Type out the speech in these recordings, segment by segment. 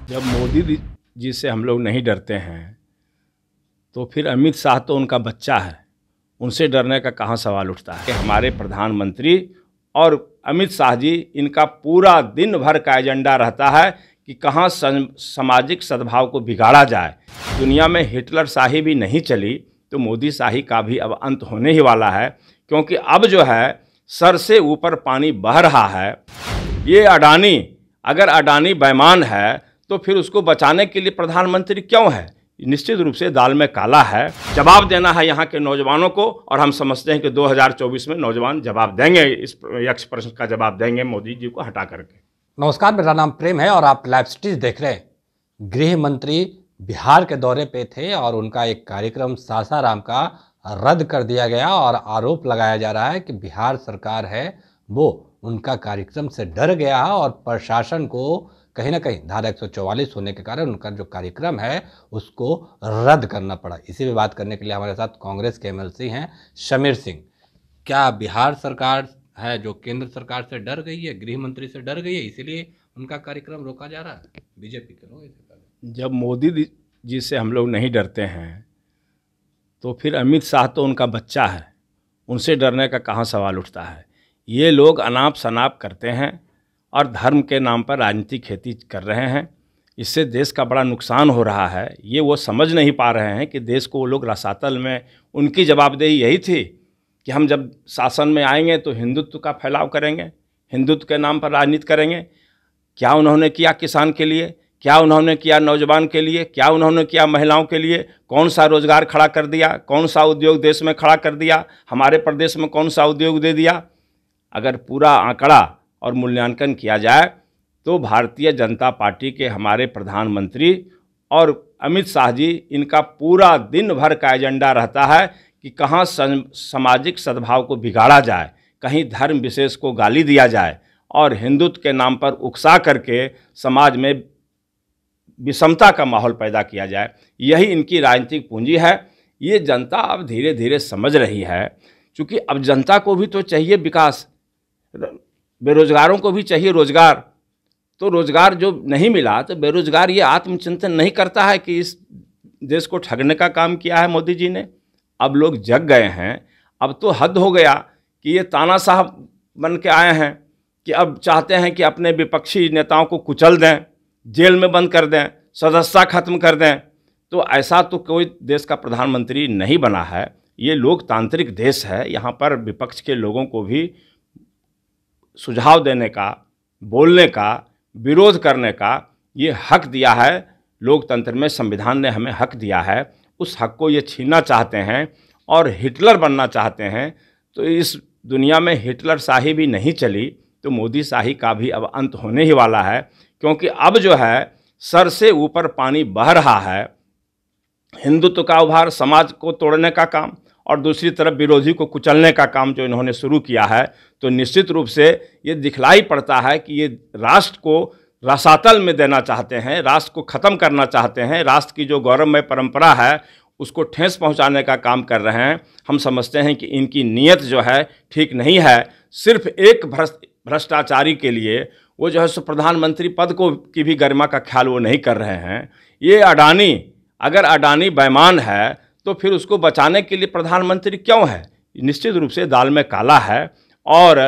जब जी से हम लोग नहीं डरते हैं तो फिर अमित शाह तो उनका बच्चा है, उनसे डरने का कहाँ सवाल उठता है। हमारे प्रधानमंत्री और अमित शाह जी, इनका पूरा दिन भर का एजेंडा रहता है कि कहाँ सामाजिक सद्भाव को बिगाड़ा जाए। दुनिया में हिटलर शाही भी नहीं चली तो मोदी शाही का भी अब अंत होने ही वाला है, क्योंकि अब जो है सर से ऊपर पानी बह रहा है। ये अडानी, अगर अडानी बेईमान है तो फिर उसको बचाने के लिए प्रधानमंत्री क्यों है? निश्चित रूप से दाल में काला है। जवाब देना है यहाँ के नौजवानों को, और हम समझते हैं कि 2024 में नौजवान जवाब देंगे, इस यक्ष प्रश्न का जवाब देंगे मोदी जी को हटा करके। नमस्कार, मेरा नाम प्रेम है और आप लाइव सिटीज देख रहे हैं। गृह मंत्री बिहार के दौरे पे थे और उनका एक कार्यक्रम सासाराम का रद्द कर दिया गया और आरोप लगाया जा रहा है कि बिहार सरकार है वो उनका कार्यक्रम से डर गया और प्रशासन को कहीं ना कहीं धारा 144 होने के कारण उनका जो कार्यक्रम है उसको रद्द करना पड़ा। इसी पे बात करने के लिए हमारे साथ कांग्रेस के एमएलसी हैं शमीर सिंह। क्या बिहार सरकार है जो केंद्र सरकार से डर गई है, गृह मंत्री से डर गई है, इसीलिए उनका कार्यक्रम रोका जा रहा है? बीजेपी के लोग इससे पहले जब मोदी जी से हम लोग नहीं डरते हैं तो फिर अमित शाह तो उनका बच्चा है, उनसे डरने का कहाँ सवाल उठता है। ये लोग अनाप शनाप करते हैं और धर्म के नाम पर राजनीतिक खेती कर रहे हैं। इससे देश का बड़ा नुकसान हो रहा है। ये वो समझ नहीं पा रहे हैं कि देश को वो लोग रसातल में, उनकी जवाबदेही यही थी कि हम जब शासन में आएंगे तो हिंदुत्व का फैलाव करेंगे, हिंदुत्व के नाम पर राजनीति करेंगे। क्या उन्होंने किया किसान के लिए? क्या उन्होंने किया नौजवान के लिए? क्या उन्होंने किया महिलाओं के लिए? कौन सा रोजगार खड़ा कर दिया? कौन सा उद्योग देश में खड़ा कर दिया? हमारे प्रदेश में कौन सा उद्योग दे दिया? अगर पूरा आंकड़ा और मूल्यांकन किया जाए तो भारतीय जनता पार्टी के हमारे प्रधानमंत्री और अमित शाह जी, इनका पूरा दिन भर का एजेंडा रहता है कि कहाँ सामाजिक सद्भाव को बिगाड़ा जाए, कहीं धर्म विशेष को गाली दिया जाए और हिंदुत्व के नाम पर उकसा करके समाज में विषमता का माहौल पैदा किया जाए। यही इनकी राजनीतिक पूंजी है। ये जनता अब धीरे धीरे समझ रही है, क्योंकि अब जनता को भी तो चाहिए विकास, बेरोजगारों को भी चाहिए रोजगार। तो रोजगार जो नहीं मिला तो बेरोजगार ये आत्मचिंतन नहीं करता है कि इस देश को ठगने का काम किया है मोदी जी ने। अब लोग जग गए हैं। अब तो हद हो गया कि ये तानाशाह बन के आए हैं कि अब चाहते हैं कि अपने विपक्षी नेताओं को कुचल दें, जेल में बंद कर दें, सदस्यता खत्म कर दें। तो ऐसा तो कोई देश का प्रधानमंत्री नहीं बना है। ये लोकतांत्रिक देश है। यहाँ पर विपक्ष के लोगों को भी सुझाव देने का, बोलने का, विरोध करने का ये हक दिया है। लोकतंत्र में संविधान ने हमें हक दिया है। उस हक को ये छीनना चाहते हैं और हिटलर बनना चाहते हैं। तो इस दुनिया में हिटलर शाही भी नहीं चली तो मोदी शाही का भी अब अंत होने ही वाला है, क्योंकि अब जो है सर से ऊपर पानी बह रहा है। हिंदुत्व का उभार, समाज को तोड़ने का काम, और दूसरी तरफ विरोधी को कुचलने का काम जो इन्होंने शुरू किया है, तो निश्चित रूप से ये दिखलाई पड़ता है कि ये राष्ट्र को रसातल में देना चाहते हैं, राष्ट्र को ख़त्म करना चाहते हैं। राष्ट्र की जो गौरवमय परंपरा है उसको ठेस पहुंचाने का काम कर रहे हैं। हम समझते हैं कि इनकी नीयत जो है ठीक नहीं है। सिर्फ एक भ्रष्टाचारी के लिए वो जो है सो प्रधानमंत्री पद को की भी गरिमा का ख्याल वो नहीं कर रहे हैं। ये अडानी, अगर अडानी बेईमान है तो फिर उसको बचाने के लिए प्रधानमंत्री क्यों है? निश्चित रूप से दाल में काला है। और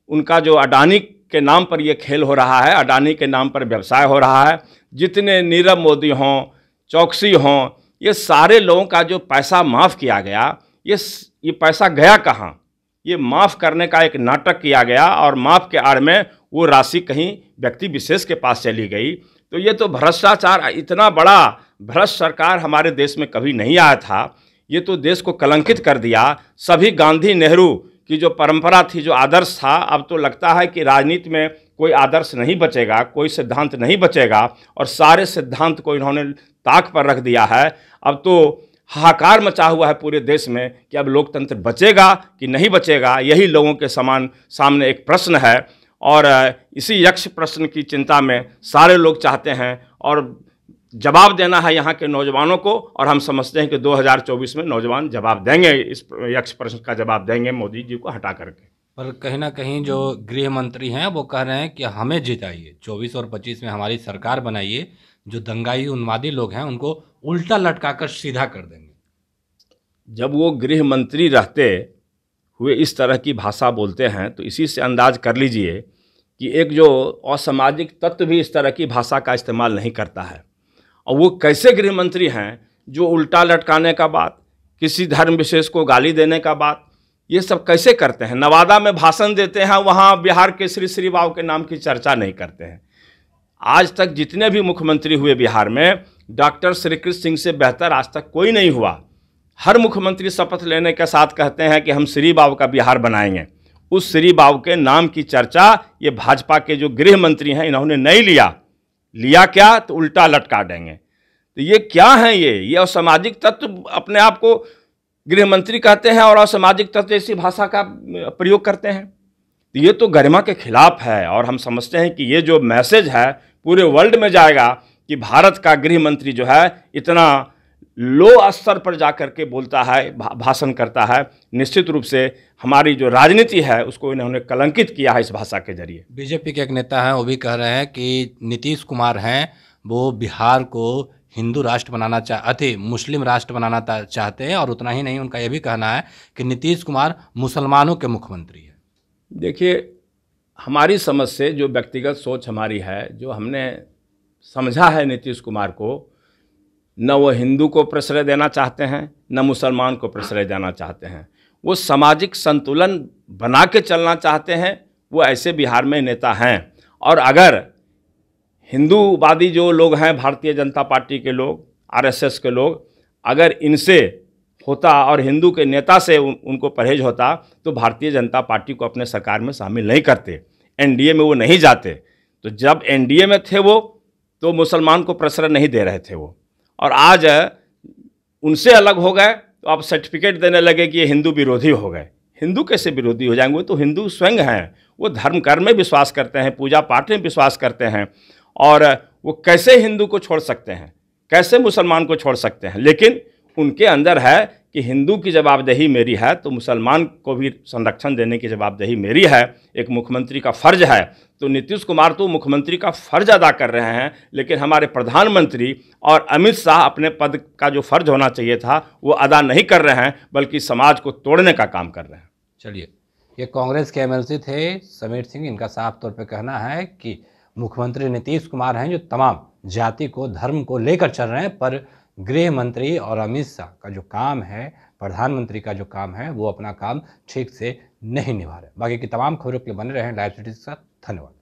उनका जो अडानी के नाम पर ये खेल हो रहा है, अडानी के नाम पर व्यवसाय हो रहा है। जितने नीरव मोदी हों, चौकसी हों, ये सारे लोगों का जो पैसा माफ़ किया गया, ये पैसा गया कहाँ? ये माफ़ करने का एक नाटक किया गया और माफ़ के आड़ में वो राशि कहीं व्यक्ति विशेष के पास चली गई। तो ये तो भ्रष्टाचार, इतना बड़ा भ्रष्ट सरकार हमारे देश में कभी नहीं आया था। ये तो देश को कलंकित कर दिया। सभी गांधी नेहरू की जो परंपरा थी, जो आदर्श था, अब तो लगता है कि राजनीति में कोई आदर्श नहीं बचेगा, कोई सिद्धांत नहीं बचेगा, और सारे सिद्धांत को इन्होंने ताक पर रख दिया है। अब तो हाहाकार मचा हुआ है पूरे देश में कि अब लोकतंत्र बचेगा कि नहीं बचेगा। यही लोगों के सामने एक प्रश्न है, और इसी यक्ष प्रश्न की चिंता में सारे लोग चाहते हैं और जवाब देना है यहाँ के नौजवानों को, और हम समझते हैं कि 2024 में नौजवान जवाब देंगे, इस यक्ष प्रश्न का जवाब देंगे मोदी जी को हटा करके। पर कहीं ना कहीं जो गृह मंत्री हैं वो कह रहे हैं कि हमें जिताइए, 24 और 25 में हमारी सरकार बनाइए जो दंगाई उन्मादी लोग हैं उनको उल्टा लटकाकर सीधा कर देंगे। जब वो गृह मंत्री रहते हुए इस तरह की भाषा बोलते हैं तो इसी से अंदाज कर लीजिए कि एक जो असामाजिक तत्व भी इस तरह की भाषा का इस्तेमाल नहीं करता है। और वो कैसे गृह मंत्री हैं जो उल्टा लटकाने का बात, किसी धर्म विशेष को गाली देने का बात, ये सब कैसे करते हैं? नवादा में भाषण देते हैं, वहाँ बिहार के श्री बाबू के नाम की चर्चा नहीं करते हैं। आज तक जितने भी मुख्यमंत्री हुए बिहार में, डॉक्टर श्री कृष्ण सिंह से बेहतर आज तक कोई नहीं हुआ। हर मुख्यमंत्री शपथ लेने के साथ कहते हैं कि हम श्री बाबू का बिहार बनाएंगे। उस श्री बाबू के नाम की चर्चा ये भाजपा के जो गृह मंत्री हैं इन्होंने नहीं लिया क्या तो उल्टा लटका देंगे। तो ये क्या है? ये असामाजिक तत्व अपने आप को गृह मंत्री कहते हैं और असामाजिक तत्व जैसी भाषा का प्रयोग करते हैं। तो ये तो गरिमा के खिलाफ है। और हम समझते हैं कि ये जो मैसेज है पूरे वर्ल्ड में जाएगा कि भारत का गृह मंत्री जो है इतना लो स्तर पर जाकर के बोलता है, भाषण करता है। निश्चित रूप से हमारी जो राजनीति है उसको इन्होंने कलंकित किया है इस भाषा के जरिए। बीजेपी के एक नेता हैं, वो भी कह रहे हैं कि नीतीश कुमार हैं वो बिहार को हिंदू राष्ट्र बनाना मुस्लिम राष्ट्र बनाना चाहते हैं। और उतना ही नहीं, उनका यह भी कहना है कि नीतीश कुमार मुसलमानों के मुख्यमंत्री हैं। देखिए, हमारी समझ से जो व्यक्तिगत सोच हमारी है, जो हमने समझा है नीतीश कुमार को, न वो हिंदू को प्रश्रय देना चाहते हैं न मुसलमान को प्रश्रय देना चाहते हैं। वो सामाजिक संतुलन बना के चलना चाहते हैं। वो ऐसे बिहार में नेता हैं। और अगर हिंदूवादी जो लोग हैं, भारतीय जनता पार्टी के लोग, आरएसएस के लोग, अगर इनसे होता और हिंदू के नेता से उनको परहेज होता तो भारतीय जनता पार्टी को अपने सरकार में शामिल नहीं करते, एनडीए में वो नहीं जाते। तो जब एनडीए में थे वो तो मुसलमान को प्रश्रय नहीं दे रहे थे वो, और आज उनसे अलग हो गए तो अब सर्टिफिकेट देने लगे कि ये हिंदू विरोधी हो गए। हिंदू कैसे विरोधी हो जाएंगे? वो तो हिंदू स्वयं हैं। वो धर्म कर्म में विश्वास करते हैं, पूजा पाठ में विश्वास करते हैं। और वो कैसे हिंदू को छोड़ सकते हैं, कैसे मुसलमान को छोड़ सकते हैं? लेकिन उनके अंदर है कि हिंदू की जवाबदेही मेरी है तो मुसलमान को भी संरक्षण देने की जवाबदेही मेरी है, एक मुख्यमंत्री का फर्ज है। तो नीतीश कुमार तो मुख्यमंत्री का फर्ज अदा कर रहे हैं, लेकिन हमारे प्रधानमंत्री और अमित शाह अपने पद का जो फर्ज होना चाहिए था वो अदा नहीं कर रहे हैं, बल्कि समाज को तोड़ने का काम कर रहे हैं। चलिए, ये कांग्रेस के एमएलसी थे समीर सिंह। इनका साफ तौर पर कहना है कि मुख्यमंत्री नीतीश कुमार हैं जो तमाम जाति को, धर्म को लेकर चल रहे हैं, पर गृह मंत्री और अमित शाह का जो काम है, प्रधानमंत्री का जो काम है, वो अपना काम ठीक से नहीं निभा रहे। बाकी की तमाम खबरों के लिए बने रहें लाइव सिटी के साथ। धन्यवाद।